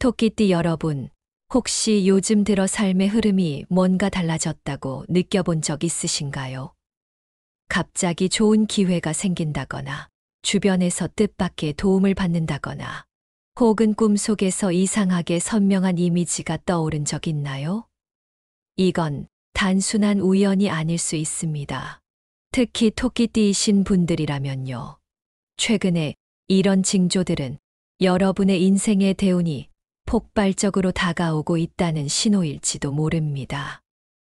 토끼띠 여러분, 혹시 요즘 들어 삶의 흐름이 뭔가 달라졌다고 느껴본 적 있으신가요? 갑자기 좋은 기회가 생긴다거나, 주변에서 뜻밖의 도움을 받는다거나, 혹은 꿈속에서 이상하게 선명한 이미지가 떠오른 적 있나요? 이건 단순한 우연이 아닐 수 있습니다. 특히 토끼띠이신 분들이라면요. 최근에 이런 징조들은 여러분의 인생의 대운이 폭발적으로 다가오고 있다는 신호일지도 모릅니다.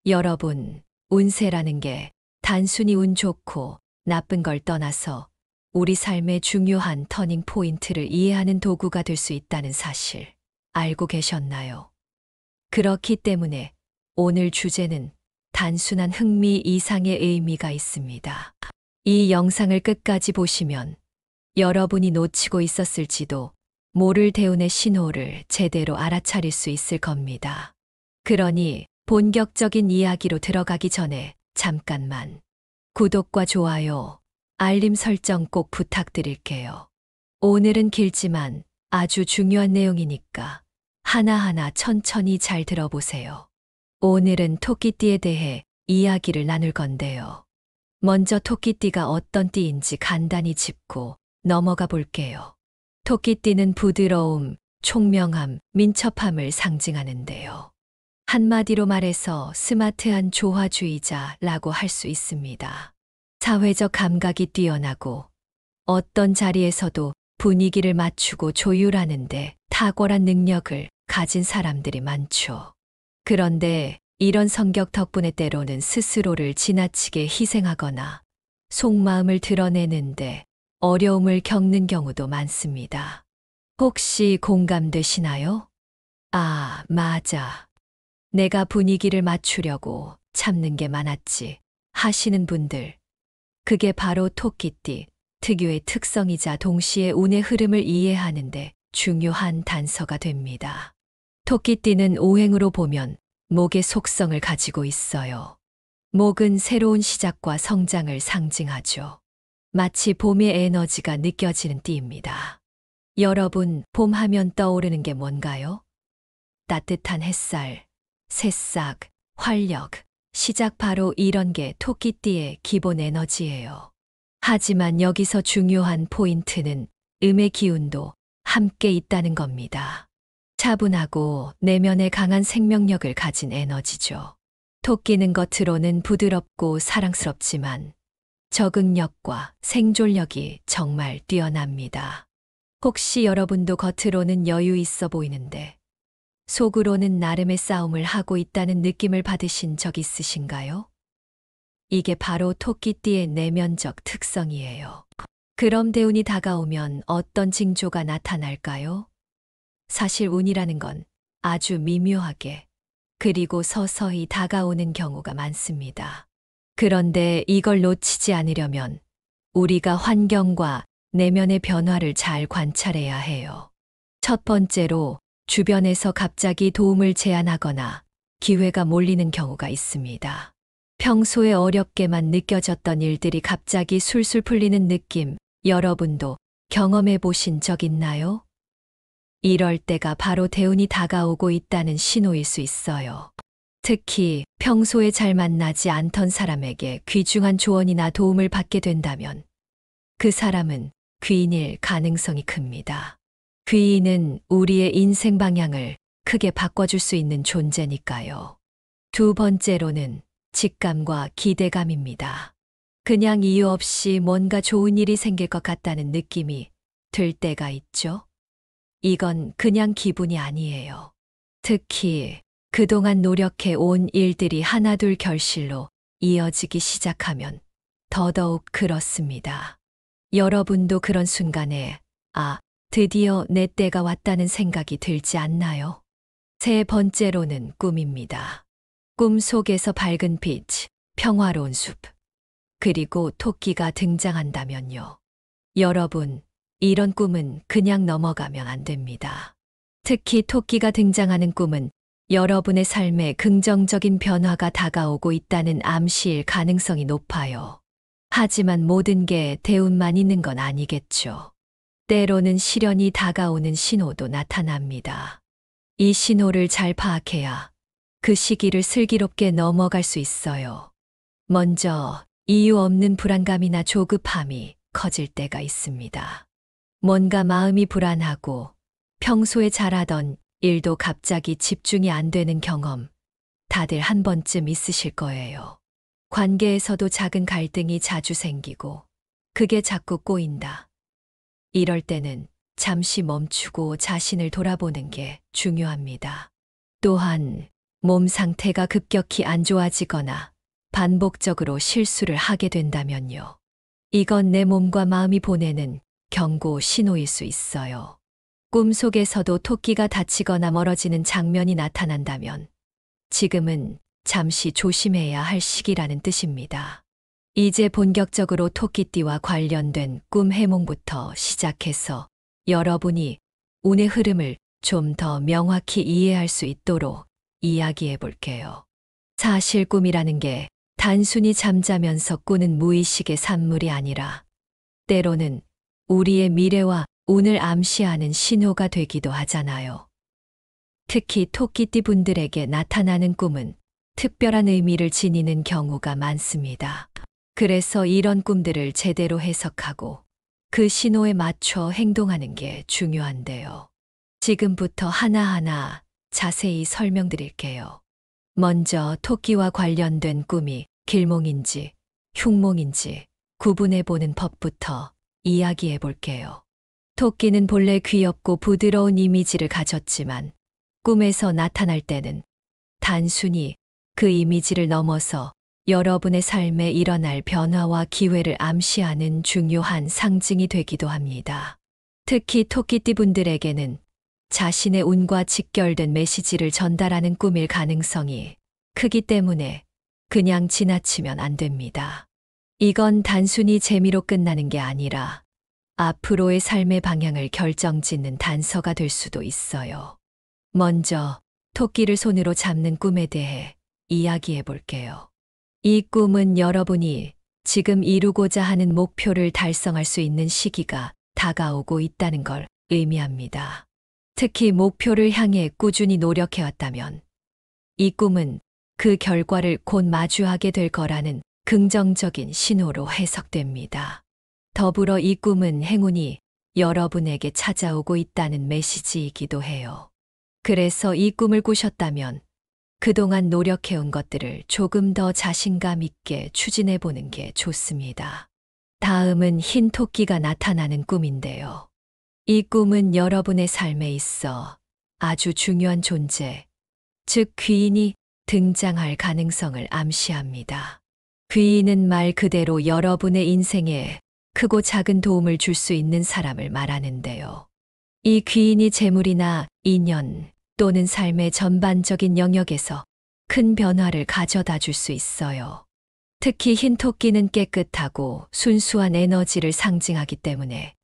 여러분, 운세라는 게 단순히 운 좋고 나쁜 걸 떠나서 우리 삶의 중요한 터닝 포인트를 이해하는 도구가 될 수 있다는 사실 알고 계셨나요? 그렇기 때문에 오늘 주제는 단순한 흥미 이상의 의미가 있습니다. 이 영상을 끝까지 보시면 여러분이 놓치고 있었을지도 모를 대운의 신호를 제대로 알아차릴 수 있을 겁니다. 그러니 본격적인 이야기로 들어가기 전에 잠깐만 구독과 좋아요, 알림 설정 꼭 부탁드릴게요. 오늘은 길지만 아주 중요한 내용이니까 하나하나 천천히 잘 들어보세요. 오늘은 토끼띠에 대해 이야기를 나눌 건데요. 먼저 토끼띠가 어떤 띠인지 간단히 짚고 넘어가 볼게요. 토끼띠는 부드러움, 총명함, 민첩함을 상징하는데요. 한마디로 말해서 스마트한 조화주의자라고 할 수 있습니다. 사회적 감각이 뛰어나고 어떤 자리에서도 분위기를 맞추고 조율하는데 탁월한 능력을 가진 사람들이 많죠. 그런데 이런 성격 덕분에 때로는 스스로를 지나치게 희생하거나 속마음을 드러내는데 어려움을 겪는 경우도 많습니다. 혹시 공감되시나요? 아, 맞아. 내가 분위기를 맞추려고 참는 게 많았지 하시는 분들. 그게 바로 토끼띠 특유의 특성이자 동시에 운의 흐름을 이해하는데 중요한 단서가 됩니다. 토끼띠는 오행으로 보면 목의 속성을 가지고 있어요. 목은 새로운 시작과 성장을 상징하죠. 마치 봄의 에너지가 느껴지는 띠입니다. 여러분, 봄 하면 떠오르는 게 뭔가요? 따뜻한 햇살, 새싹, 활력, 시작 바로 이런 게 토끼띠의 기본 에너지예요. 하지만 여기서 중요한 포인트는 음의 기운도 함께 있다는 겁니다. 차분하고 내면에 강한 생명력을 가진 에너지죠. 토끼는 겉으로는 부드럽고 사랑스럽지만 적응력과 생존력이 정말 뛰어납니다. 혹시 여러분도 겉으로는 여유 있어 보이는데 속으로는 나름의 싸움을 하고 있다는 느낌을 받으신 적 있으신가요? 이게 바로 토끼띠의 내면적 특성이에요. 그럼 대운이 다가오면 어떤 징조가 나타날까요? 사실 운이라는 건 아주 미묘하게 그리고 서서히 다가오는 경우가 많습니다. 그런데 이걸 놓치지 않으려면 우리가 환경과 내면의 변화를 잘 관찰해야 해요. 첫 번째로 주변에서 갑자기 도움을 제안하거나 기회가 몰리는 경우가 있습니다. 평소에 어렵게만 느껴졌던 일들이 갑자기 술술 풀리는 느낌, 여러분도 경험해 보신 적 있나요? 이럴 때가 바로 대운이 다가오고 있다는 신호일 수 있어요. 특히 평소에 잘 만나지 않던 사람에게 귀중한 조언이나 도움을 받게 된다면 그 사람은 귀인일 가능성이 큽니다. 귀인은 우리의 인생 방향을 크게 바꿔줄 수 있는 존재니까요. 두 번째로는 직감과 기대감입니다. 그냥 이유 없이 뭔가 좋은 일이 생길 것 같다는 느낌이 들 때가 있죠. 이건 그냥 기분이 아니에요. 특히 그동안 노력해 온 일들이 하나둘 결실로 이어지기 시작하면 더더욱 그렇습니다. 여러분도 그런 순간에 드디어 내 때가 왔다는 생각이 들지 않나요? 세 번째로는 꿈입니다. 꿈 속에서 밝은 빛, 평화로운 숲, 그리고 토끼가 등장한다면요. 여러분, 이런 꿈은 그냥 넘어가면 안 됩니다. 특히 토끼가 등장하는 꿈은 여러분의 삶에 긍정적인 변화가 다가오고 있다는 암시일 가능성이 높아요. 하지만 모든 게 대운만 있는 건 아니겠죠. 때로는 시련이 다가오는 신호도 나타납니다. 이 신호를 잘 파악해야 그 시기를 슬기롭게 넘어갈 수 있어요. 먼저 이유 없는 불안감이나 조급함이 커질 때가 있습니다. 뭔가 마음이 불안하고 평소에 잘하던 일도 갑자기 집중이 안 되는 경험, 다들 한 번쯤 있으실 거예요. 관계에서도 작은 갈등이 자주 생기고 그게 자꾸 꼬인다. 이럴 때는 잠시 멈추고 자신을 돌아보는 게 중요합니다. 또한 몸 상태가 급격히 안 좋아지거나 반복적으로 실수를 하게 된다면요. 이건 내 몸과 마음이 보내는 경고 신호일 수 있어요. 꿈속에서도 토끼가 다치거나 멀어지는 장면이 나타난다면 지금은 잠시 조심해야 할 시기라는 뜻입니다. 이제 본격적으로 토끼띠와 관련된 꿈 해몽부터 시작해서 여러분이 운의 흐름을 좀 더 명확히 이해할 수 있도록 이야기해 볼게요. 사실 꿈이라는 게 단순히 잠자면서 꾸는 무의식의 산물이 아니라 때로는 우리의 미래와 운을 암시하는 신호가 되기도 하잖아요. 특히 토끼띠 분들에게 나타나는 꿈은 특별한 의미를 지니는 경우가 많습니다. 그래서 이런 꿈들을 제대로 해석하고 그 신호에 맞춰 행동하는 게 중요한데요. 지금부터 하나하나 자세히 설명드릴게요. 먼저 토끼와 관련된 꿈이 길몽인지 흉몽인지 구분해 보는 법부터 이야기해 볼게요. 토끼는 본래 귀엽고 부드러운 이미지를 가졌지만 꿈에서 나타날 때는 단순히 그 이미지를 넘어서 여러분의 삶에 일어날 변화와 기회를 암시하는 중요한 상징이 되기도 합니다. 특히 토끼띠 분들에게는 자신의 운과 직결된 메시지를 전달하는 꿈일 가능성이 크기 때문에 그냥 지나치면 안 됩니다. 이건 단순히 재미로 끝나는 게 아니라 앞으로의 삶의 방향을 결정짓는 단서가 될 수도 있어요. 먼저 토끼를 손으로 잡는 꿈에 대해 이야기해 볼게요. 이 꿈은 여러분이 지금 이루고자 하는 목표를 달성할 수 있는 시기가 다가오고 있다는 걸 의미합니다. 특히 목표를 향해 꾸준히 노력해왔다면 이 꿈은 그 결과를 곧 마주하게 될 거라는 긍정적인 신호로 해석됩니다. 더불어 이 꿈은 행운이 여러분에게 찾아오고 있다는 메시지이기도 해요. 그래서 이 꿈을 꾸셨다면 그동안 노력해온 것들을 조금 더 자신감 있게 추진해 보는 게 좋습니다. 다음은 흰 토끼가 나타나는 꿈인데요. 이 꿈은 여러분의 삶에 있어 아주 중요한 존재, 즉 귀인이 등장할 가능성을 암시합니다. 귀인은 말 그대로 여러분의 인생에 크고 작은 도움을 줄 수 있는 사람을 말하는데요. 이 귀인이 재물이나 인연 또는 삶의 전반적인 영역에서 큰 변화를 가져다 줄 수 있어요. 특히 흰 토끼는 깨끗하고 순수한 에너지를 상징하기 때문에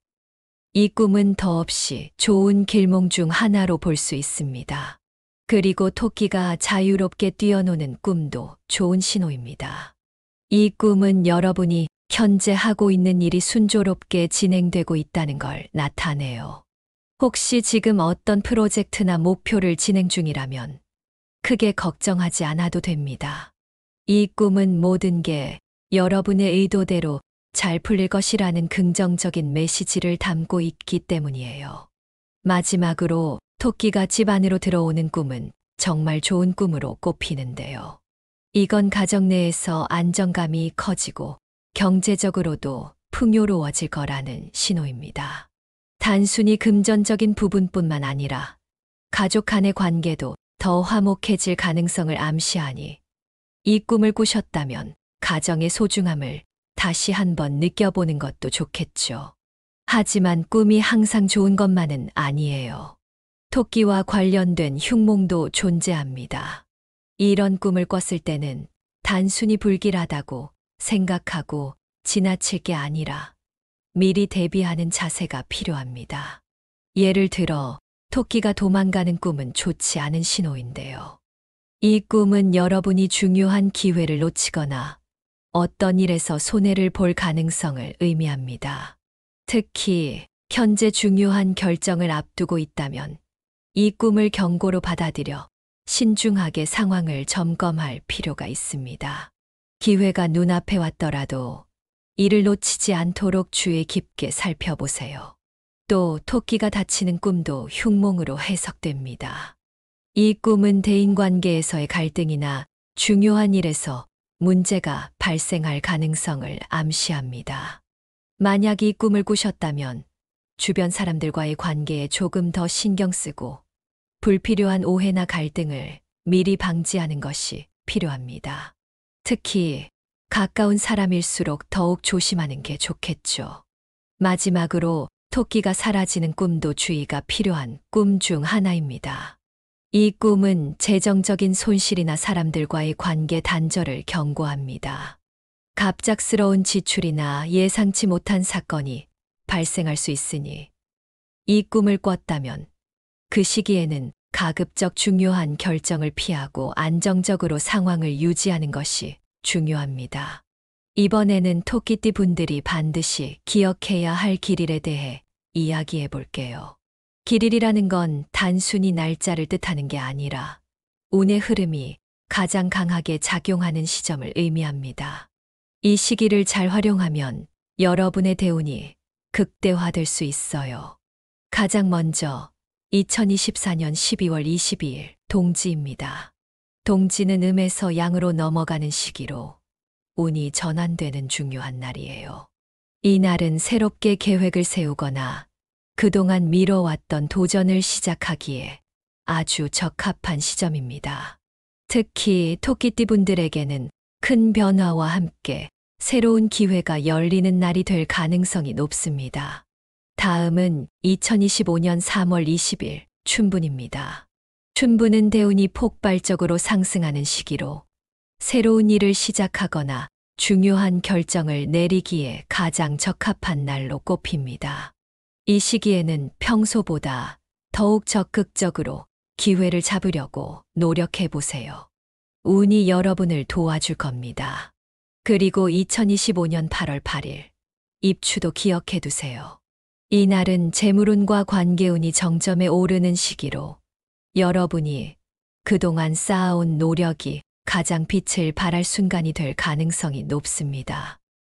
이 꿈은 더없이 좋은 길몽 중 하나로 볼 수 있습니다. 그리고 토끼가 자유롭게 뛰어노는 꿈도 좋은 신호입니다. 이 꿈은 여러분이 현재 하고 있는 일이 순조롭게 진행되고 있다는 걸 나타내요. 혹시 지금 어떤 프로젝트나 목표를 진행 중이라면 크게 걱정하지 않아도 됩니다. 이 꿈은 모든 게 여러분의 의도대로 잘 풀릴 것이라는 긍정적인 메시지를 담고 있기 때문이에요. 마지막으로 토끼가 집 안으로 들어오는 꿈은 정말 좋은 꿈으로 꼽히는데요. 이건 가정 내에서 안정감이 커지고 경제적으로도 풍요로워질 거라는 신호입니다. 단순히 금전적인 부분뿐만 아니라 가족 간의 관계도 더 화목해질 가능성을 암시하니 이 꿈을 꾸셨다면 가정의 소중함을 다시 한번 느껴보는 것도 좋겠죠. 하지만 꿈이 항상 좋은 것만은 아니에요. 토끼와 관련된 흉몽도 존재합니다. 이런 꿈을 꿨을 때는 단순히 불길하다고 생각하고 지나칠 게 아니라 미리 대비하는 자세가 필요합니다. 예를 들어 토끼가 도망가는 꿈은 좋지 않은 신호인데요. 이 꿈은 여러분이 중요한 기회를 놓치거나 어떤 일에서 손해를 볼 가능성을 의미합니다. 특히 현재 중요한 결정을 앞두고 있다면 이 꿈을 경고로 받아들여 신중하게 상황을 점검할 필요가 있습니다. 기회가 눈앞에 왔더라도 이를 놓치지 않도록 주의 깊게 살펴보세요. 또 토끼가 다치는 꿈도 흉몽으로 해석됩니다. 이 꿈은 대인관계에서의 갈등이나 중요한 일에서 문제가 발생할 가능성을 암시합니다. 만약 이 꿈을 꾸셨다면 주변 사람들과의 관계에 조금 더 신경 쓰고 불필요한 오해나 갈등을 미리 방지하는 것이 필요합니다. 특히 가까운 사람일수록 더욱 조심하는 게 좋겠죠. 마지막으로 토끼가 사라지는 꿈도 주의가 필요한 꿈 중 하나입니다. 이 꿈은 재정적인 손실이나 사람들과의 관계 단절을 경고합니다. 갑작스러운 지출이나 예상치 못한 사건이 발생할 수 있으니 이 꿈을 꿨다면 그 시기에는 가급적 중요한 결정을 피하고 안정적으로 상황을 유지하는 것이 중요합니다. 이번에는 토끼띠 분들이 반드시 기억해야 할 길일에 대해 이야기해 볼게요. 길일이라는 건 단순히 날짜를 뜻하는 게 아니라 운의 흐름이 가장 강하게 작용하는 시점을 의미합니다. 이 시기를 잘 활용하면 여러분의 대운이 극대화될 수 있어요. 가장 먼저 2024년 12월 22일 동지입니다. 동지는 음에서 양으로 넘어가는 시기로 운이 전환되는 중요한 날이에요. 이 날은 새롭게 계획을 세우거나 그동안 미뤄왔던 도전을 시작하기에 아주 적합한 시점입니다. 특히 토끼띠 분들에게는 큰 변화와 함께 새로운 기회가 열리는 날이 될 가능성이 높습니다. 다음은 2025년 3월 20일 춘분입니다. 춘분은 대운이 폭발적으로 상승하는 시기로 새로운 일을 시작하거나 중요한 결정을 내리기에 가장 적합한 날로 꼽힙니다. 이 시기에는 평소보다 더욱 적극적으로 기회를 잡으려고 노력해 보세요. 운이 여러분을 도와줄 겁니다. 그리고 2025년 8월 8일 입추도 기억해 두세요. 이 날은 재물운과 관계운이 정점에 오르는 시기로 여러분이 그동안 쌓아온 노력이 가장 빛을 발할 순간이 될 가능성이 높습니다.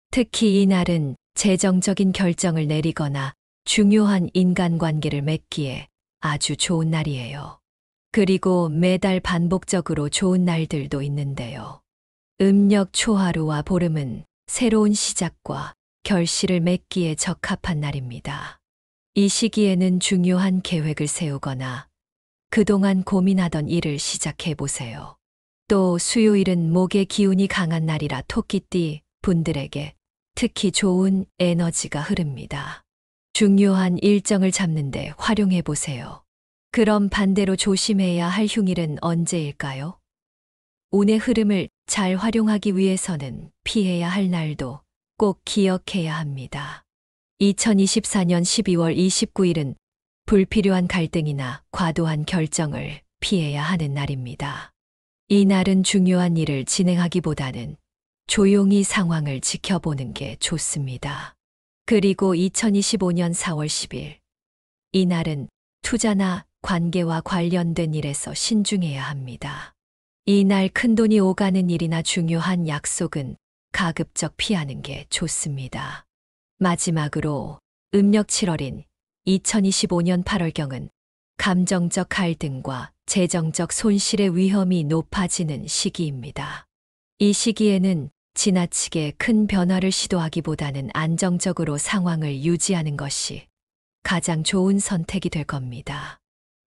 특히 이 날은 재정적인 결정을 내리거나 중요한 인간관계를 맺기에 아주 좋은 날이에요. 그리고 매달 반복적으로 좋은 날들도 있는데요. 음력 초하루와 보름은 새로운 시작과 결실을 맺기에 적합한 날입니다. 이 시기에는 중요한 계획을 세우거나 그동안 고민하던 일을 시작해 보세요. 또 수요일은 목의 기운이 강한 날이라 토끼띠 분들에게 특히 좋은 에너지가 흐릅니다. 중요한 일정을 잡는데 활용해 보세요. 그럼 반대로 조심해야 할 흉일은 언제일까요? 운의 흐름을 잘 활용하기 위해서는 피해야 할 날도 꼭 기억해야 합니다. 2024년 12월 29일은 불필요한 갈등이나 과도한 결정을 피해야 하는 날입니다. 이 날은 중요한 일을 진행하기보다는 조용히 상황을 지켜보는 게 좋습니다. 그리고 2025년 4월 10일, 이 날은 투자나 관계와 관련된 일에서 신중해야 합니다. 이 날 큰돈이 오가는 일이나 중요한 약속은 가급적 피하는 게 좋습니다. 마지막으로 음력 7월인 2025년 8월경은 감정적 갈등과 재정적 손실의 위험이 높아지는 시기입니다. 이 시기에는 지나치게 큰 변화를 시도하기보다는 안정적으로 상황을 유지하는 것이 가장 좋은 선택이 될 겁니다.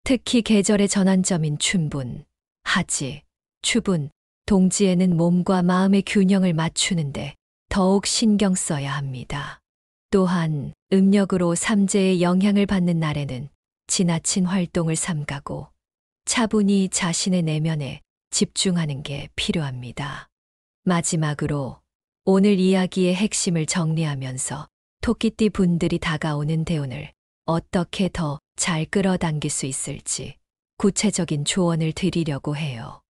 특히 계절의 전환점인 춘분, 하지, 추분, 동지에는 몸과 마음의 균형을 맞추는데 더욱 신경 써야 합니다. 또한 음력으로 삼재의 영향을 받는 날에는 지나친 활동을 삼가고 차분히 자신의 내면에 집중하는 게 필요합니다. 마지막으로 오늘 이야기의 핵심을 정리하면서 토끼띠 분들이 다가오는 대운을 어떻게 더 잘 끌어당길 수 있을지 구체적인 조언을 드리려고 해요.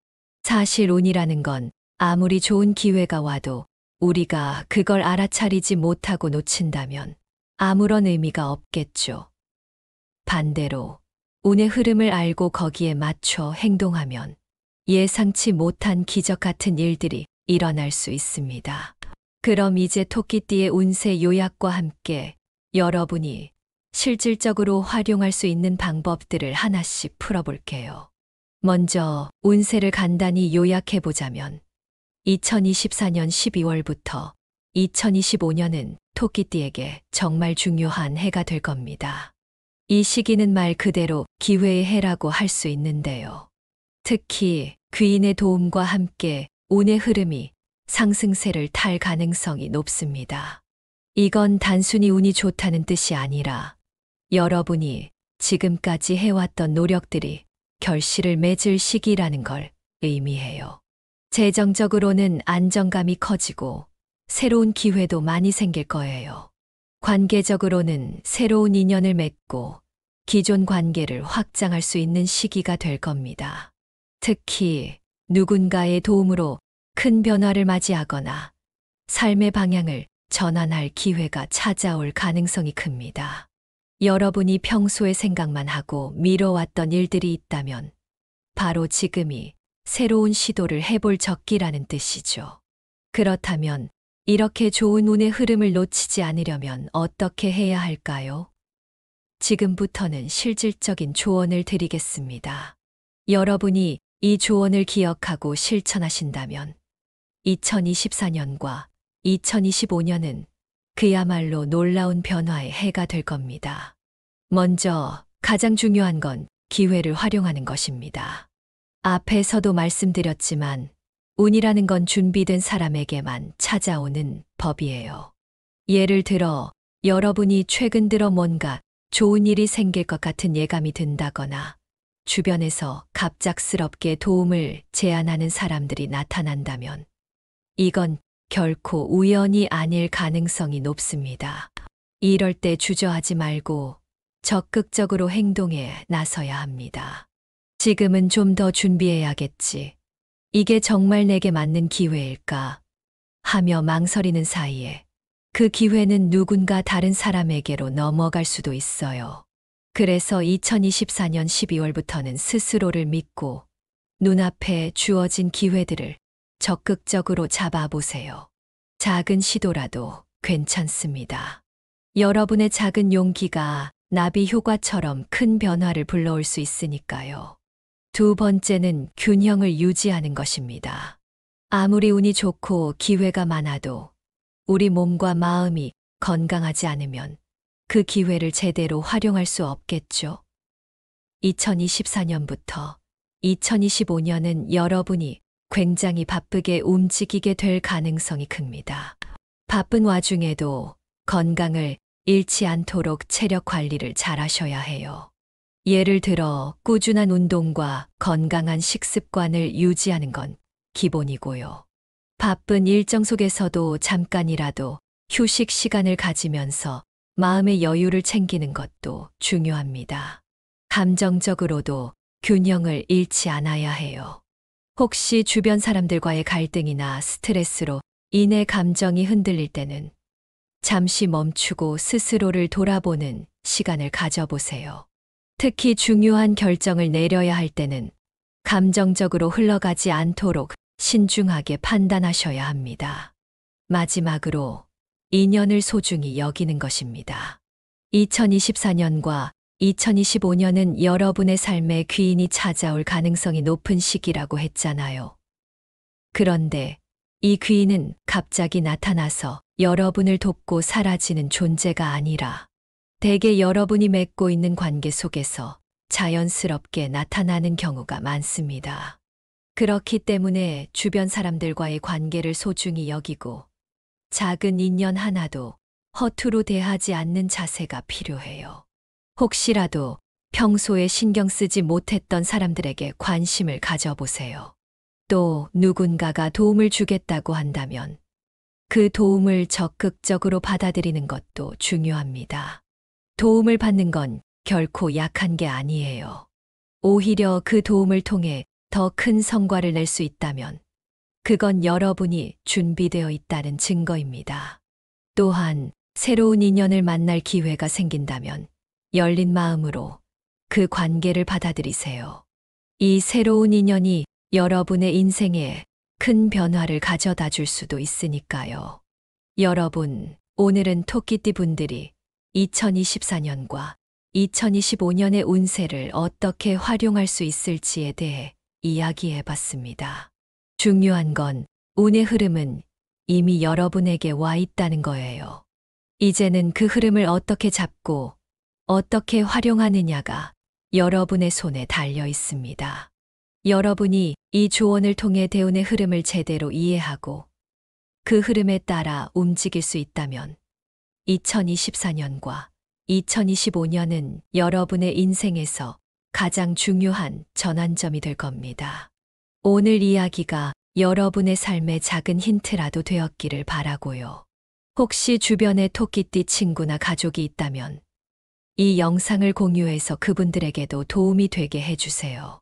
사실 운이라는 건 아무리 좋은 기회가 와도 우리가 그걸 알아차리지 못하고 놓친다면 아무런 의미가 없겠죠. 반대로 운의 흐름을 알고 거기에 맞춰 행동하면 예상치 못한 기적 같은 일들이 일어날 수 있습니다. 그럼 이제 토끼띠의 운세 요약과 함께 여러분이 실질적으로 활용할 수 있는 방법들을 하나씩 풀어볼게요. 먼저 운세를 간단히 요약해보자면 2024년 12월부터 2025년은 토끼띠에게 정말 중요한 해가 될 겁니다. 이 시기는 말 그대로 기회의 해라고 할 수 있는데요. 특히 귀인의 도움과 함께 운의 흐름이 상승세를 탈 가능성이 높습니다. 이건 단순히 운이 좋다는 뜻이 아니라 여러분이 지금까지 해왔던 노력들이 결실을 맺을 시기라는 걸 의미해요. 재정적으로는 안정감이 커지고 새로운 기회도 많이 생길 거예요. 관계적으로는 새로운 인연을 맺고 기존 관계를 확장할 수 있는 시기가 될 겁니다. 특히 누군가의 도움으로 큰 변화를 맞이하거나 삶의 방향을 전환할 기회가 찾아올 가능성이 큽니다. 여러분이 평소에 생각만 하고 미뤄왔던 일들이 있다면 바로 지금이 새로운 시도를 해볼 적기라는 뜻이죠. 그렇다면 이렇게 좋은 운의 흐름을 놓치지 않으려면 어떻게 해야 할까요? 지금부터는 실질적인 조언을 드리겠습니다. 여러분이 이 조언을 기억하고 실천하신다면 2024년과 2025년은 그야말로 놀라운 변화의 해가 될 겁니다. 먼저 가장 중요한 건 기회를 활용하는 것입니다. 앞에서도 말씀드렸지만 운이라는 건 준비된 사람에게만 찾아오는 법이에요. 예를 들어 여러분이 최근 들어 뭔가 좋은 일이 생길 것 같은 예감이 든다거나 주변에서 갑작스럽게 도움을 제안하는 사람들이 나타난다면 이건 결코 우연이 아닐 가능성이 높습니다. 이럴 때 주저하지 말고 적극적으로 행동에 나서야 합니다. 지금은 좀 더 준비해야겠지. 이게 정말 내게 맞는 기회일까? 하며 망설이는 사이에 그 기회는 누군가 다른 사람에게로 넘어갈 수도 있어요. 그래서 2024년 12월부터는 스스로를 믿고 눈앞에 주어진 기회들을 적극적으로 잡아보세요. 작은 시도라도 괜찮습니다. 여러분의 작은 용기가 나비 효과처럼 큰 변화를 불러올 수 있으니까요. 두 번째는 균형을 유지하는 것입니다. 아무리 운이 좋고 기회가 많아도 우리 몸과 마음이 건강하지 않으면 그 기회를 제대로 활용할 수 없겠죠. 2024년부터 2025년은 여러분이 굉장히 바쁘게 움직이게 될 가능성이 큽니다. 바쁜 와중에도 건강을 잃지 않도록 체력 관리를 잘 하셔야 해요. 예를 들어 꾸준한 운동과 건강한 식습관을 유지하는 건 기본이고요. 바쁜 일정 속에서도 잠깐이라도 휴식 시간을 가지면서 마음의 여유를 챙기는 것도 중요합니다. 감정적으로도 균형을 잃지 않아야 해요. 혹시 주변 사람들과의 갈등이나 스트레스로 인해 감정이 흔들릴 때는 잠시 멈추고 스스로를 돌아보는 시간을 가져보세요. 특히 중요한 결정을 내려야 할 때는 감정적으로 흘러가지 않도록 신중하게 판단하셔야 합니다. 마지막으로 인연을 소중히 여기는 것입니다. 2024년과 2025년은 여러분의 삶에 귀인이 찾아올 가능성이 높은 시기라고 했잖아요. 그런데 이 귀인은 갑자기 나타나서 여러분을 돕고 사라지는 존재가 아니라 대개 여러분이 맺고 있는 관계 속에서 자연스럽게 나타나는 경우가 많습니다. 그렇기 때문에 주변 사람들과의 관계를 소중히 여기고 작은 인연 하나도 허투루 대하지 않는 자세가 필요해요. 혹시라도 평소에 신경 쓰지 못했던 사람들에게 관심을 가져보세요. 또 누군가가 도움을 주겠다고 한다면 그 도움을 적극적으로 받아들이는 것도 중요합니다. 도움을 받는 건 결코 약한 게 아니에요. 오히려 그 도움을 통해 더 큰 성과를 낼 수 있다면 그건 여러분이 준비되어 있다는 증거입니다. 또한 새로운 인연을 만날 기회가 생긴다면 열린 마음으로 그 관계를 받아들이세요. 이 새로운 인연이 여러분의 인생에 큰 변화를 가져다 줄 수도 있으니까요. 여러분, 오늘은 토끼띠 분들이 2024년과 2025년의 운세를 어떻게 활용할 수 있을지에 대해 이야기해 봤습니다. 중요한 건 운의 흐름은 이미 여러분에게 와 있다는 거예요. 이제는 그 흐름을 어떻게 잡고 어떻게 활용하느냐가 여러분의 손에 달려 있습니다. 여러분이 이 조언을 통해 대운의 흐름을 제대로 이해하고 그 흐름에 따라 움직일 수 있다면 2024년과 2025년은 여러분의 인생에서 가장 중요한 전환점이 될 겁니다. 오늘 이야기가 여러분의 삶의 작은 힌트라도 되었기를 바라고요. 혹시 주변에 토끼띠 친구나 가족이 있다면 이 영상을 공유해서 그분들에게도 도움이 되게 해주세요.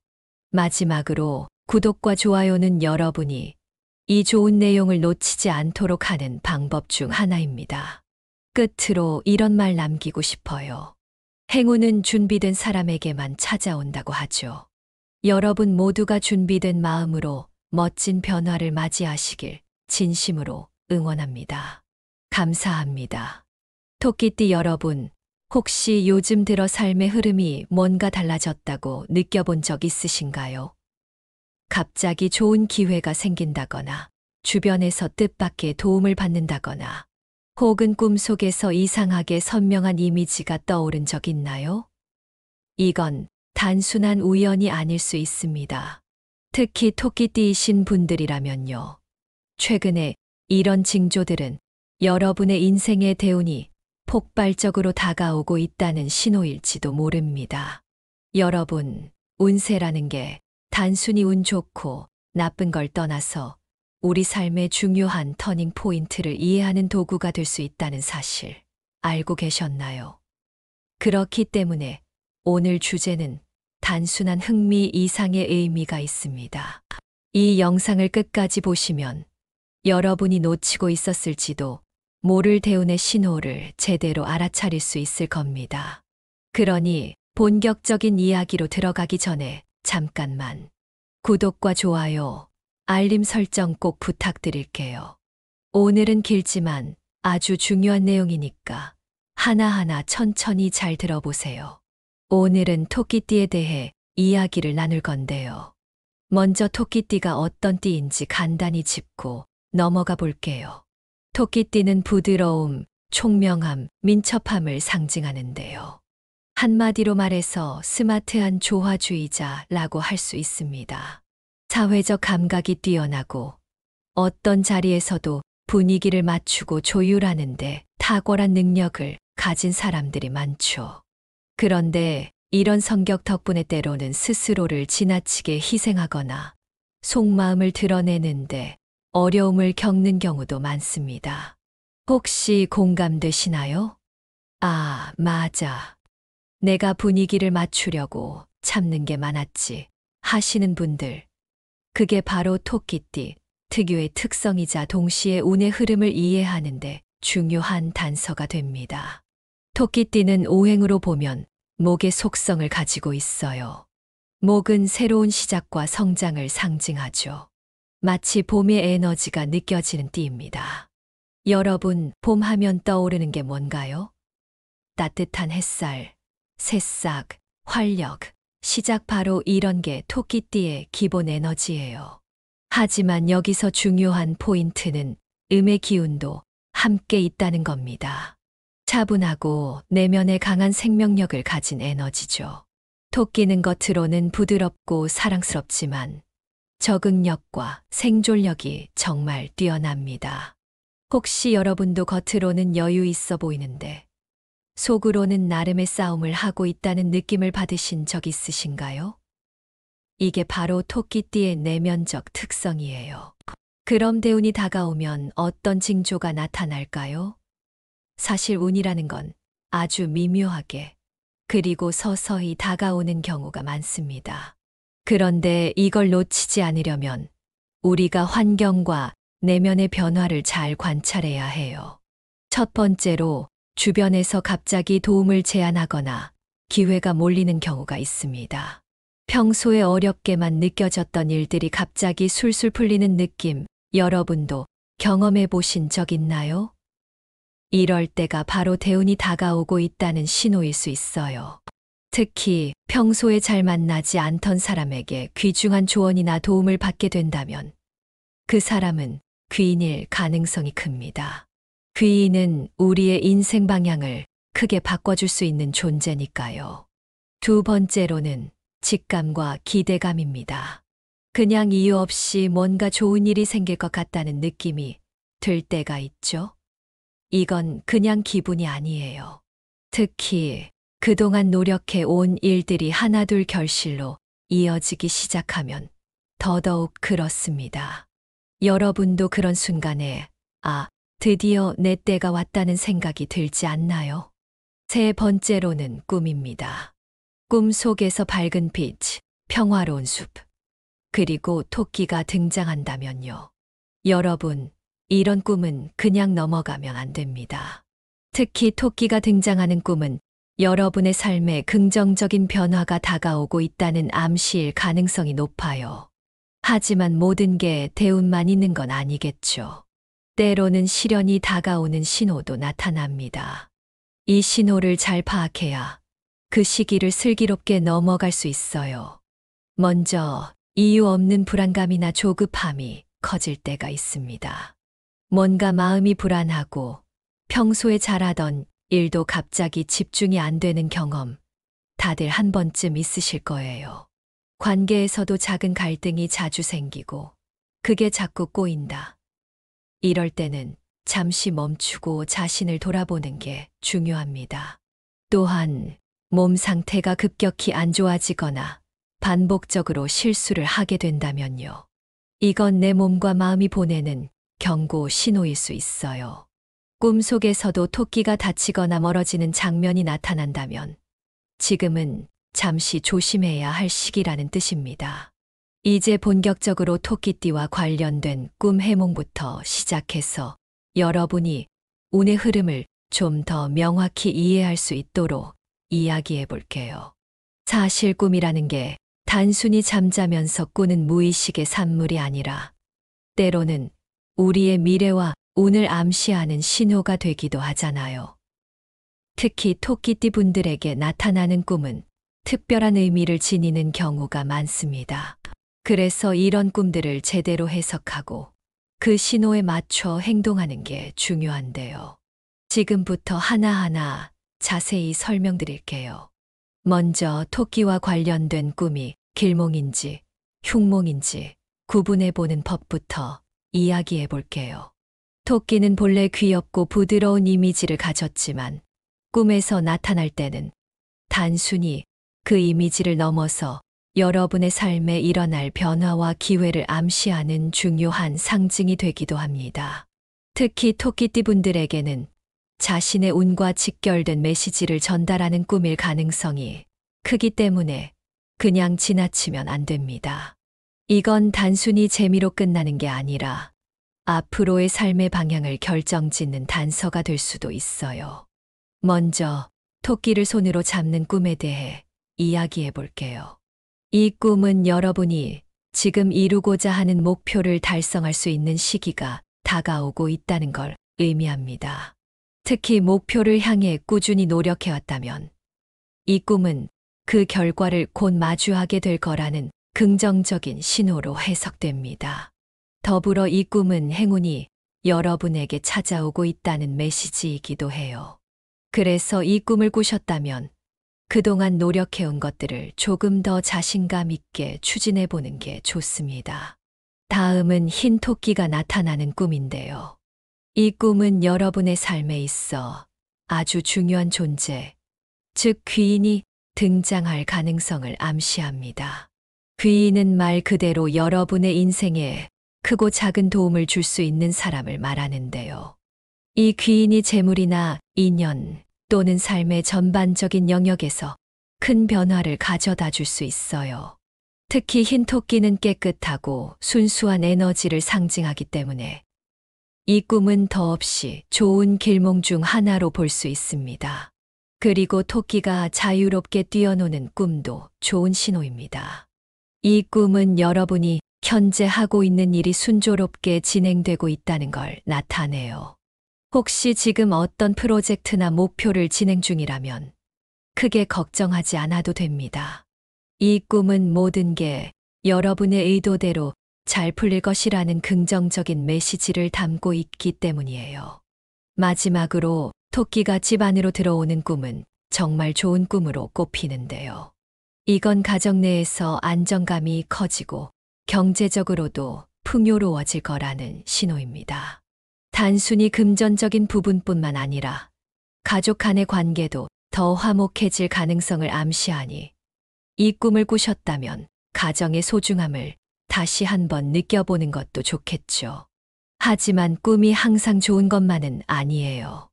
마지막으로 구독과 좋아요는 여러분이 이 좋은 내용을 놓치지 않도록 하는 방법 중 하나입니다. 끝으로 이런 말 남기고 싶어요. 행운은 준비된 사람에게만 찾아온다고 하죠. 여러분 모두가 준비된 마음으로 멋진 변화를 맞이하시길 진심으로 응원합니다. 감사합니다. 토끼띠 여러분, 혹시 요즘 들어 삶의 흐름이 뭔가 달라졌다고 느껴본 적 있으신가요? 갑자기 좋은 기회가 생긴다거나, 주변에서 뜻밖의 도움을 받는다거나, 혹은 꿈속에서 이상하게 선명한 이미지가 떠오른 적 있나요? 이건 단순한 우연이 아닐 수 있습니다. 특히 토끼띠이신 분들이라면요. 최근에 이런 징조들은 여러분의 인생의 대운이 폭발적으로 다가오고 있다는 신호일지도 모릅니다. 여러분, 운세라는 게 단순히 운 좋고 나쁜 걸 떠나서 우리 삶의 중요한 터닝 포인트를 이해하는 도구가 될 수 있다는 사실 알고 계셨나요? 그렇기 때문에 오늘 주제는 단순한 흥미 이상의 의미가 있습니다. 이 영상을 끝까지 보시면 여러분이 놓치고 있었을지도 모를 대운의 신호를 제대로 알아차릴 수 있을 겁니다. 그러니 본격적인 이야기로 들어가기 전에 잠깐만 구독과 좋아요, 알림 설정 꼭 부탁드릴게요. 오늘은 길지만 아주 중요한 내용이니까 하나하나 천천히 잘 들어보세요. 오늘은 토끼띠에 대해 이야기를 나눌 건데요. 먼저 토끼띠가 어떤 띠인지 간단히 짚고 넘어가 볼게요. 토끼띠는 부드러움, 총명함, 민첩함을 상징하는데요. 한마디로 말해서 스마트한 조화주의자라고 할 수 있습니다. 사회적 감각이 뛰어나고 어떤 자리에서도 분위기를 맞추고 조율하는데 탁월한 능력을 가진 사람들이 많죠. 그런데 이런 성격 덕분에 때로는 스스로를 지나치게 희생하거나 속마음을 드러내는데 어려움을 겪는 경우도 많습니다. 혹시 공감되시나요? 아, 맞아. 내가 분위기를 맞추려고 참는 게 많았지 하시는 분들. 그게 바로 토끼띠 특유의 특성이자 동시에 운의 흐름을 이해하는데 중요한 단서가 됩니다. 토끼띠는 오행으로 보면 목의 속성을 가지고 있어요. 목은 새로운 시작과 성장을 상징하죠. 마치 봄의 에너지가 느껴지는 띠입니다. 여러분, 봄 하면 떠오르는 게 뭔가요? 따뜻한 햇살, 새싹, 활력, 시작 바로 이런 게 토끼띠의 기본 에너지예요. 하지만 여기서 중요한 포인트는 음의 기운도 함께 있다는 겁니다. 차분하고 내면에 강한 생명력을 가진 에너지죠. 토끼는 겉으로는 부드럽고 사랑스럽지만 적응력과 생존력이 정말 뛰어납니다. 혹시 여러분도 겉으로는 여유 있어 보이는데 속으로는 나름의 싸움을 하고 있다는 느낌을 받으신 적 있으신가요? 이게 바로 토끼띠의 내면적 특성이에요. 그럼 대운이 다가오면 어떤 징조가 나타날까요? 사실 운이라는 건 아주 미묘하게 그리고 서서히 다가오는 경우가 많습니다. 그런데 이걸 놓치지 않으려면 우리가 환경과 내면의 변화를 잘 관찰해야 해요. 첫 번째로 주변에서 갑자기 도움을 제안하거나 기회가 몰리는 경우가 있습니다. 평소에 어렵게만 느껴졌던 일들이 갑자기 술술 풀리는 느낌, 여러분도 경험해 보신 적 있나요? 이럴 때가 바로 대운이 다가오고 있다는 신호일 수 있어요. 특히 평소에 잘 만나지 않던 사람에게 귀중한 조언이나 도움을 받게 된다면 그 사람은 귀인일 가능성이 큽니다. 귀인은 우리의 인생 방향을 크게 바꿔줄 수 있는 존재니까요. 두 번째로는 직감과 기대감입니다. 그냥 이유 없이 뭔가 좋은 일이 생길 것 같다는 느낌이 들 때가 있죠. 이건 그냥 기분이 아니에요. 특히 그동안 노력해 온 일들이 하나둘 결실로 이어지기 시작하면 더더욱 그렇습니다. 여러분도 그런 순간에 드디어 내 때가 왔다는 생각이 들지 않나요? 세 번째로는 꿈입니다. 꿈 속에서 밝은 빛, 평화로운 숲, 그리고 토끼가 등장한다면요. 여러분, 이런 꿈은 그냥 넘어가면 안 됩니다. 특히 토끼가 등장하는 꿈은 여러분의 삶에 긍정적인 변화가 다가오고 있다는 암시일 가능성이 높아요. 하지만 모든 게 대운만 있는 건 아니겠죠. 때로는 시련이 다가오는 신호도 나타납니다. 이 신호를 잘 파악해야 그 시기를 슬기롭게 넘어갈 수 있어요. 먼저 이유 없는 불안감이나 조급함이 커질 때가 있습니다. 뭔가 마음이 불안하고 평소에 잘하던 일도 갑자기 집중이 안 되는 경험, 다들 한 번쯤 있으실 거예요. 관계에서도 작은 갈등이 자주 생기고 그게 자꾸 꼬인다. 이럴 때는 잠시 멈추고 자신을 돌아보는 게 중요합니다. 또한 몸 상태가 급격히 안 좋아지거나 반복적으로 실수를 하게 된다면요. 이건 내 몸과 마음이 보내는 경고 신호일 수 있어요. 꿈속에서도 토끼가 다치거나 멀어지는 장면이 나타난다면 지금은 잠시 조심해야 할 시기라는 뜻입니다. 이제 본격적으로 토끼띠와 관련된 꿈 해몽부터 시작해서 여러분이 운의 흐름을 좀 더 명확히 이해할 수 있도록 이야기해 볼게요. 사실 꿈이라는 게 단순히 잠자면서 꾸는 무의식의 산물이 아니라 때로는 우리의 미래와 운을 암시하는 신호가 되기도 하잖아요. 특히 토끼띠 분들에게 나타나는 꿈은 특별한 의미를 지니는 경우가 많습니다. 그래서 이런 꿈들을 제대로 해석하고 그 신호에 맞춰 행동하는 게 중요한데요. 지금부터 하나하나 자세히 설명드릴게요. 먼저 토끼와 관련된 꿈이 길몽인지 흉몽인지 구분해 보는 법부터 이야기해 볼게요. 토끼는 본래 귀엽고 부드러운 이미지를 가졌지만 꿈에서 나타날 때는 단순히 그 이미지를 넘어서 여러분의 삶에 일어날 변화와 기회를 암시하는 중요한 상징이 되기도 합니다. 특히 토끼띠 분들에게는 자신의 운과 직결된 메시지를 전달하는 꿈일 가능성이 크기 때문에 그냥 지나치면 안 됩니다. 이건 단순히 재미로 끝나는 게 아니라 앞으로의 삶의 방향을 결정짓는 단서가 될 수도 있어요. 먼저 토끼를 손으로 잡는 꿈에 대해 이야기해 볼게요. 이 꿈은 여러분이 지금 이루고자 하는 목표를 달성할 수 있는 시기가 다가오고 있다는 걸 의미합니다. 특히 목표를 향해 꾸준히 노력해왔다면 이 꿈은 그 결과를 곧 마주하게 될 거라는 긍정적인 신호로 해석됩니다. 더불어 이 꿈은 행운이 여러분에게 찾아오고 있다는 메시지이기도 해요. 그래서 이 꿈을 꾸셨다면 그동안 노력해온 것들을 조금 더 자신감 있게 추진해 보는 게 좋습니다. 다음은 흰 토끼가 나타나는 꿈인데요. 이 꿈은 여러분의 삶에 있어 아주 중요한 존재, 즉 귀인이 등장할 가능성을 암시합니다. 귀인은 말 그대로 여러분의 인생에 크고 작은 도움을 줄 수 있는 사람을 말하는데요. 이 귀인이 재물이나 인연 또는 삶의 전반적인 영역에서 큰 변화를 가져다 줄 수 있어요. 특히 흰 토끼는 깨끗하고 순수한 에너지를 상징하기 때문에 이 꿈은 더없이 좋은 길몽 중 하나로 볼 수 있습니다. 그리고 토끼가 자유롭게 뛰어노는 꿈도 좋은 신호입니다. 이 꿈은 여러분이 현재 하고 있는 일이 순조롭게 진행되고 있다는 걸 나타내요. 혹시 지금 어떤 프로젝트나 목표를 진행 중이라면 크게 걱정하지 않아도 됩니다. 이 꿈은 모든 게 여러분의 의도대로 잘 풀릴 것이라는 긍정적인 메시지를 담고 있기 때문이에요. 마지막으로 토끼가 집 안으로 들어오는 꿈은 정말 좋은 꿈으로 꼽히는데요. 이건 가정 내에서 안정감이 커지고 경제적으로도 풍요로워질 거라는 신호입니다. 단순히 금전적인 부분뿐만 아니라 가족 간의 관계도 더 화목해질 가능성을 암시하니 이 꿈을 꾸셨다면 가정의 소중함을 다시 한번 느껴보는 것도 좋겠죠. 하지만 꿈이 항상 좋은 것만은 아니에요.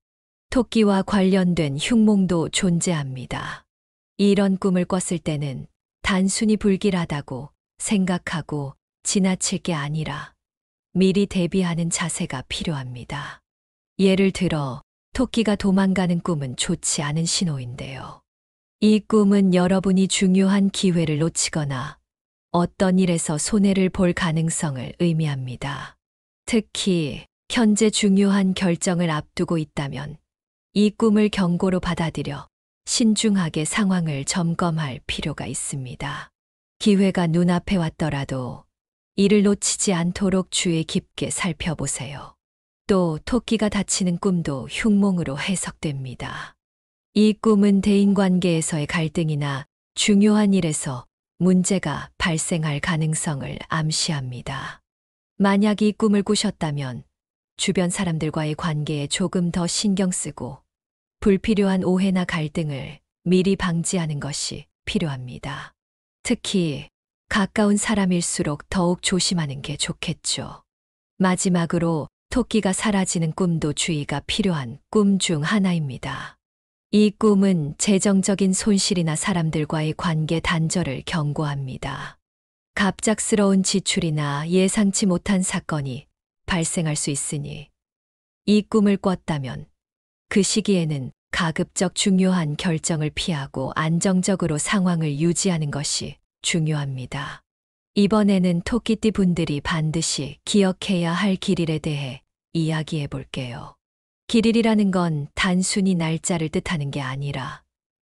토끼와 관련된 흉몽도 존재합니다. 이런 꿈을 꿨을 때는 단순히 불길하다고 생각하고 지나칠 게 아니라 미리 대비하는 자세가 필요합니다. 예를 들어 토끼가 도망가는 꿈은 좋지 않은 신호인데요. 이 꿈은 여러분이 중요한 기회를 놓치거나 어떤 일에서 손해를 볼 가능성을 의미합니다. 특히 현재 중요한 결정을 앞두고 있다면 이 꿈을 경고로 받아들여 신중하게 상황을 점검할 필요가 있습니다. 기회가 눈앞에 왔더라도 이를 놓치지 않도록 주의 깊게 살펴보세요. 또 토끼가 다치는 꿈도 흉몽으로 해석됩니다. 이 꿈은 대인관계에서의 갈등이나 중요한 일에서 문제가 발생할 가능성을 암시합니다. 만약 이 꿈을 꾸셨다면 주변 사람들과의 관계에 조금 더 신경 쓰고 불필요한 오해나 갈등을 미리 방지하는 것이 필요합니다. 특히 가까운 사람일수록 더욱 조심하는 게 좋겠죠. 마지막으로 토끼가 사라지는 꿈도 주의가 필요한 꿈 중 하나입니다. 이 꿈은 재정적인 손실이나 사람들과의 관계 단절을 경고합니다. 갑작스러운 지출이나 예상치 못한 사건이 발생할 수 있으니 이 꿈을 꿨다면 그 시기에는 가급적 중요한 결정을 피하고 안정적으로 상황을 유지하는 것이 중요합니다. 이번에는 토끼띠 분들이 반드시 기억해야 할 길일에 대해 이야기해 볼게요. 길일이라는 건 단순히 날짜를 뜻하는 게 아니라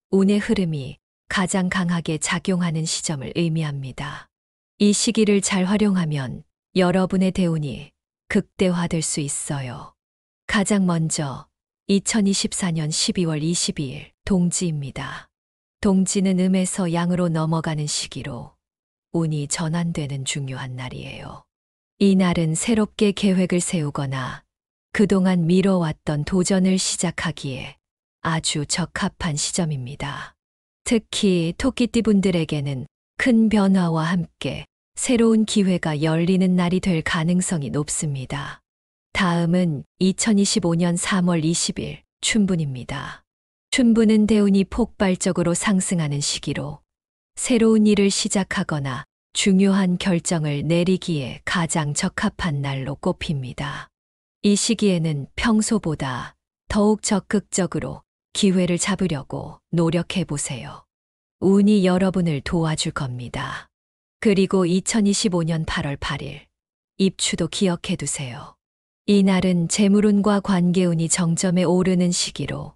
운의 흐름이 가장 강하게 작용하는 시점을 의미합니다. 이 시기를 잘 활용하면 여러분의 대운이 극대화될 수 있어요. 가장 먼저 2024년 12월 22일 동지입니다. 동지는 음에서 양으로 넘어가는 시기로 운이 전환되는 중요한 날이에요. 이 날은 새롭게 계획을 세우거나 그동안 미뤄왔던 도전을 시작하기에 아주 적합한 시점입니다. 특히 토끼띠 분들에게는 큰 변화와 함께 새로운 기회가 열리는 날이 될 가능성이 높습니다. 다음은 2025년 3월 20일 춘분입니다. 춘분은 대운이 폭발적으로 상승하는 시기로 새로운 일을 시작하거나 중요한 결정을 내리기에 가장 적합한 날로 꼽힙니다. 이 시기에는 평소보다 더욱 적극적으로 기회를 잡으려고 노력해 보세요. 운이 여러분을 도와줄 겁니다. 그리고 2025년 8월 8일 입추도 기억해 두세요. 이 날은 재물운과 관계운이 정점에 오르는 시기로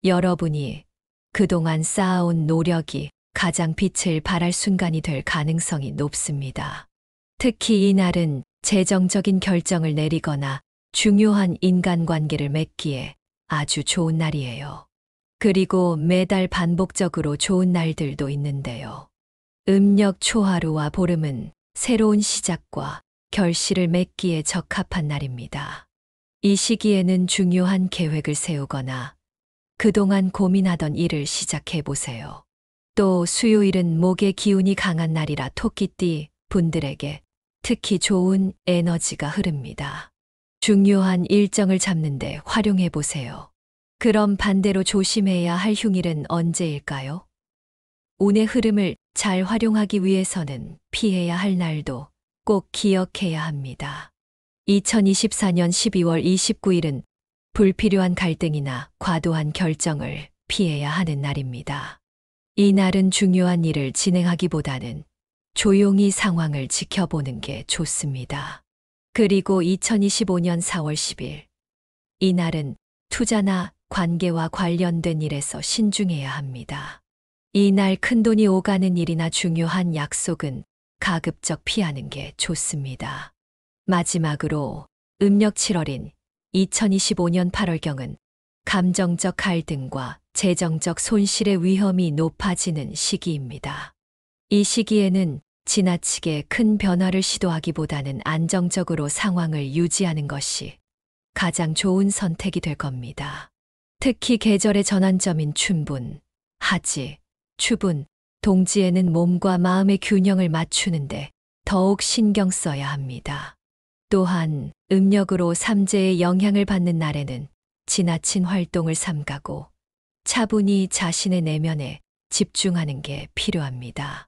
여러분이 그동안 쌓아온 노력이 가장 빛을 발할 순간이 될 가능성이 높습니다. 특히 이 날은 재정적인 결정을 내리거나 중요한 인간관계를 맺기에 아주 좋은 날이에요. 그리고 매달 반복적으로 좋은 날들도 있는데요. 음력 초하루와 보름은 새로운 시작과 결실을 맺기에 적합한 날입니다. 이 시기에는 중요한 계획을 세우거나 그동안 고민하던 일을 시작해 보세요. 또 수요일은 목의 기운이 강한 날이라 토끼띠 분들에게 특히 좋은 에너지가 흐릅니다. 중요한 일정을 잡는데 활용해 보세요. 그럼 반대로 조심해야 할 흉일은 언제일까요? 운의 흐름을 잘 활용하기 위해서는 피해야 할 날도 꼭 기억해야 합니다. 2024년 12월 29일은 불필요한 갈등이나 과도한 결정을 피해야 하는 날입니다. 이 날은 중요한 일을 진행하기보다는 조용히 상황을 지켜보는 게 좋습니다. 그리고 2025년 4월 10일. 이 날은 투자나 관계와 관련된 일에서 신중해야 합니다. 이 날 큰돈이 오가는 일이나 중요한 약속은 가급적 피하는 게 좋습니다. 마지막으로 음력 7월인 2025년 8월경은 감정적 갈등과 재정적 손실의 위험이 높아지는 시기입니다. 이 시기에는 지나치게 큰 변화를 시도하기보다는 안정적으로 상황을 유지하는 것이 가장 좋은 선택이 될 겁니다. 특히 계절의 전환점인 춘분, 하지, 추분, 동지에는 몸과 마음의 균형을 맞추는데 더욱 신경 써야 합니다. 또한 음력으로 삼재의 영향을 받는 날에는 지나친 활동을 삼가고 차분히 자신의 내면에 집중하는 게 필요합니다.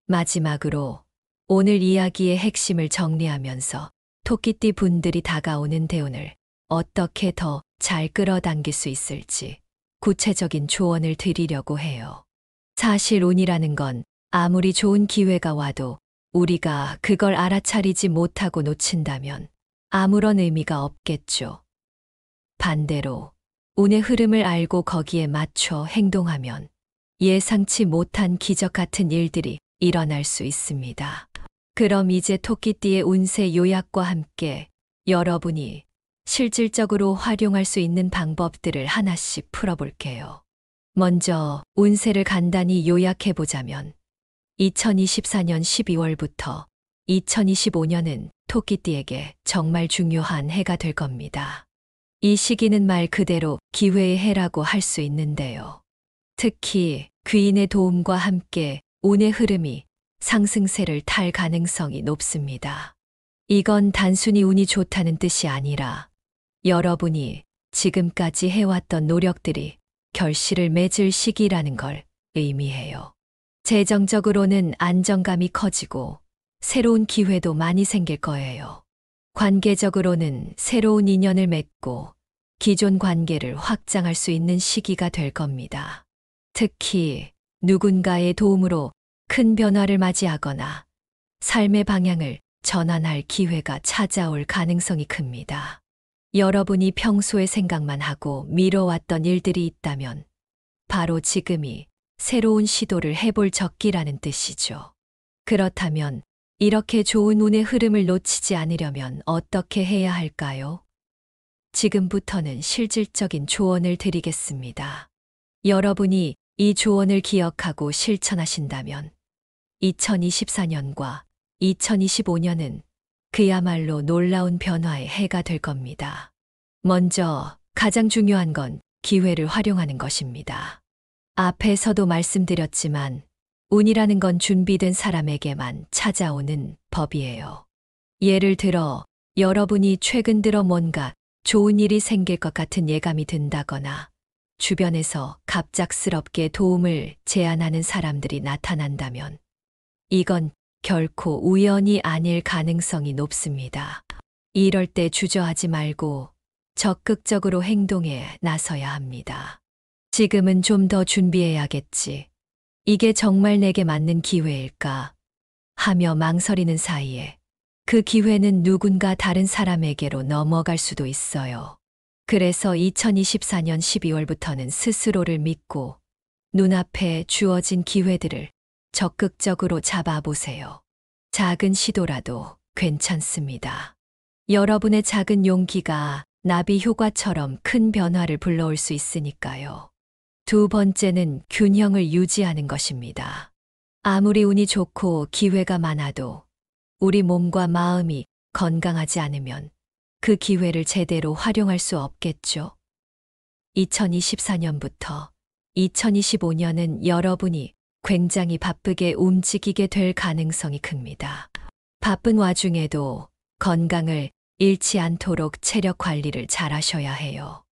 마지막으로 오늘 이야기의 핵심을 정리하면서 토끼띠 분들이 다가오는 대운을 어떻게 더 잘 끌어당길 수 있을지 구체적인 조언을 드리려고 해요. 사실 운이라는 건 아무리 좋은 기회가 와도 우리가 그걸 알아차리지 못하고 놓친다면 아무런 의미가 없겠죠. 반대로 운의 흐름을 알고 거기에 맞춰 행동하면 예상치 못한 기적 같은 일들이 일어날 수 있습니다. 그럼 이제 토끼띠의 운세 요약과 함께 여러분이 실질적으로 활용할 수 있는 방법들을 하나씩 풀어볼게요. 먼저 운세를 간단히 요약해보자면 2024년 12월부터 2025년은 토끼띠에게 정말 중요한 해가 될 겁니다. 이 시기는 말 그대로 기회의 해라고 할 수 있는데요. 특히 귀인의 도움과 함께 운의 흐름이 상승세를 탈 가능성이 높습니다. 이건 단순히 운이 좋다는 뜻이 아니라 여러분이 지금까지 해왔던 노력들이 결실을 맺을 시기라는 걸 의미해요. 재정적으로는 안정감이 커지고 새로운 기회도 많이 생길 거예요. 관계적으로는 새로운 인연을 맺고 기존 관계를 확장할 수 있는 시기가 될 겁니다. 특히 누군가의 도움으로 큰 변화를 맞이하거나 삶의 방향을 전환할 기회가 찾아올 가능성이 큽니다. 여러분이 평소에 생각만 하고 미뤄왔던 일들이 있다면 바로 지금이 새로운 시도를 해볼 적기라는 뜻이죠. 그렇다면 이렇게 좋은 운의 흐름을 놓치지 않으려면 어떻게 해야 할까요? 지금부터는 실질적인 조언을 드리겠습니다. 여러분이 이 조언을 기억하고 실천하신다면 2024년과 2025년은 그야말로 놀라운 변화의 해가 될 겁니다. 먼저 가장 중요한 건 기회를 활용하는 것입니다. 앞에서도 말씀드렸지만 운이라는 건 준비된 사람에게만 찾아오는 법이에요. 예를 들어 여러분이 최근 들어 뭔가 좋은 일이 생길 것 같은 예감이 든다거나 주변에서 갑작스럽게 도움을 제안하는 사람들이 나타난다면 이건 결코 우연이 아닐 가능성이 높습니다. 이럴 때 주저하지 말고 적극적으로 행동에 나서야 합니다. 지금은 좀 더 준비해야겠지. 이게 정말 내게 맞는 기회일까? 하며 망설이는 사이에 그 기회는 누군가 다른 사람에게로 넘어갈 수도 있어요. 그래서 2024년 12월부터는 스스로를 믿고 눈앞에 주어진 기회들을 적극적으로 잡아보세요. 작은 시도라도 괜찮습니다. 여러분의 작은 용기가 나비 효과처럼 큰 변화를 불러올 수 있으니까요. 두 번째는 균형을 유지하는 것입니다. 아무리 운이 좋고 기회가 많아도 우리 몸과 마음이 건강하지 않으면 그 기회를 제대로 활용할 수 없겠죠. 2024년부터 2025년은 여러분이 굉장히 바쁘게 움직이게 될 가능성이 큽니다. 바쁜 와중에도 건강을 잃지 않도록 체력 관리를 잘 하셔야 해요.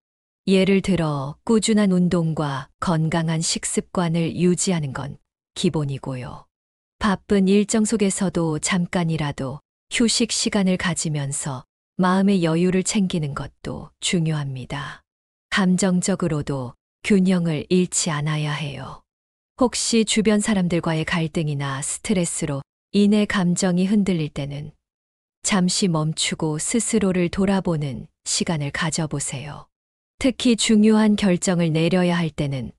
예를 들어 꾸준한 운동과 건강한 식습관을 유지하는 건 기본이고요. 바쁜 일정 속에서도 잠깐이라도 휴식 시간을 가지면서 마음의 여유를 챙기는 것도 중요합니다. 감정적으로도 균형을 잃지 않아야 해요. 혹시 주변 사람들과의 갈등이나 스트레스로 인해 감정이 흔들릴 때는 잠시 멈추고 스스로를 돌아보는 시간을 가져보세요. 특히 중요한 결정을 내려야 할 때는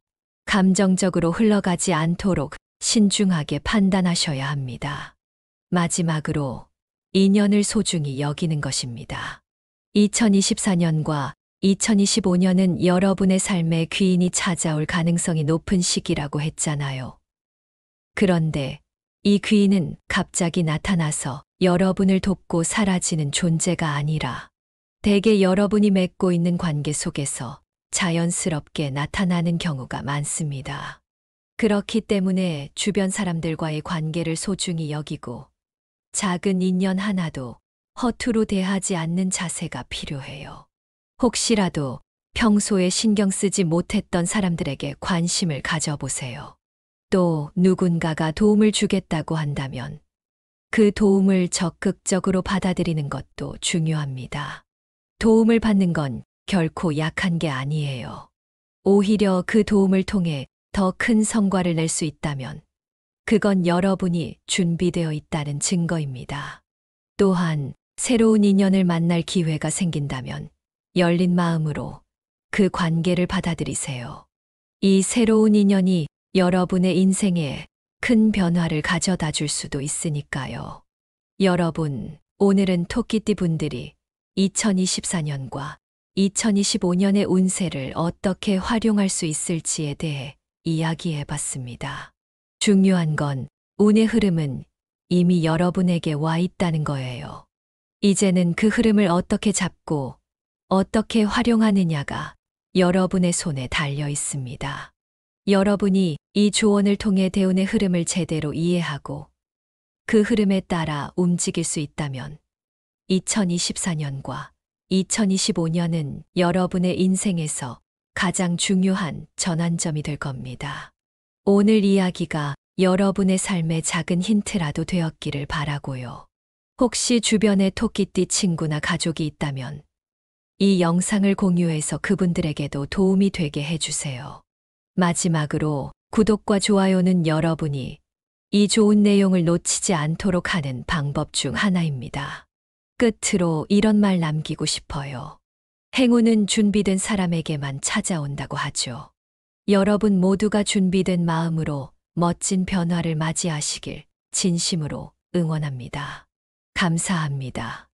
감정적으로 흘러가지 않도록 신중하게 판단하셔야 합니다. 마지막으로 인연을 소중히 여기는 것입니다. 2024년과 2025년은 여러분의 삶에 귀인이 찾아올 가능성이 높은 시기라고 했잖아요. 그런데 이 귀인은 갑자기 나타나서 여러분을 돕고 사라지는 존재가 아니라 대개 여러분이 맺고 있는 관계 속에서 자연스럽게 나타나는 경우가 많습니다. 그렇기 때문에 주변 사람들과의 관계를 소중히 여기고 작은 인연 하나도 허투루 대하지 않는 자세가 필요해요. 혹시라도 평소에 신경 쓰지 못했던 사람들에게 관심을 가져보세요. 또 누군가가 도움을 주겠다고 한다면 그 도움을 적극적으로 받아들이는 것도 중요합니다. 도움을 받는 건 결코 약한 게 아니에요. 오히려 그 도움을 통해 더 큰 성과를 낼 수 있다면 그건 여러분이 준비되어 있다는 증거입니다. 또한 새로운 인연을 만날 기회가 생긴다면 열린 마음으로 그 관계를 받아들이세요. 이 새로운 인연이 여러분의 인생에 큰 변화를 가져다 줄 수도 있으니까요. 여러분, 오늘은 토끼띠 분들이 2024년과 2025년의 운세를 어떻게 활용할 수 있을지에 대해 이야기해 봤습니다. 중요한 건 운의 흐름은 이미 여러분에게 와 있다는 거예요. 이제는 그 흐름을 어떻게 잡고 어떻게 활용하느냐가 여러분의 손에 달려 있습니다. 여러분이 이 조언을 통해 대운의 흐름을 제대로 이해하고 그 흐름에 따라 움직일 수 있다면 2024년과 2025년은 여러분의 인생에서 가장 중요한 전환점이 될 겁니다. 오늘 이야기가 여러분의 삶의 작은 힌트라도 되었기를 바라고요. 혹시 주변에 토끼띠 친구나 가족이 있다면 이 영상을 공유해서 그분들에게도 도움이 되게 해주세요. 마지막으로 구독과 좋아요는 여러분이 이 좋은 내용을 놓치지 않도록 하는 방법 중 하나입니다. 끝으로 이런 말 남기고 싶어요. 행운은 준비된 사람에게만 찾아온다고 하죠. 여러분 모두가 준비된 마음으로 멋진 변화를 맞이하시길 진심으로 응원합니다. 감사합니다.